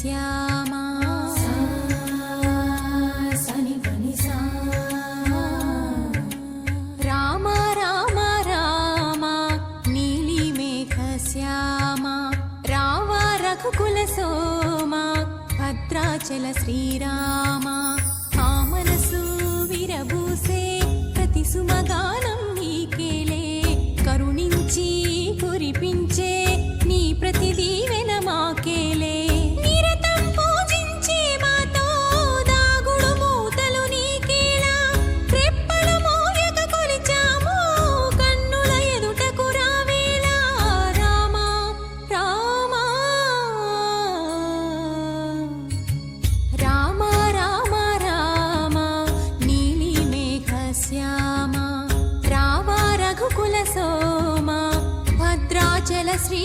శ్యామా సని పని సా రామ రామ రామ నీలి మేఘ శ్యామ రావ రఘుకుల సోమ భద్రాచల శ్రీరామ ఆ మనసు విరబూసే ప్రతి సుమగానం నీకేలే కరుణించి కురిపించే నీ ప్రతి దీవెన మాకేలే నిరతం పూజించే మాతో దాగుడు మూతలు నీకేలా రెప్పల మోయక కొలిచాము కన్నుల ఎదుటకు రావేలా రామ రామ రామ రామ రామ నీలి మేఘ శ్యామ రావ రఘుకుల సోమ భద్రాచల శ్రీ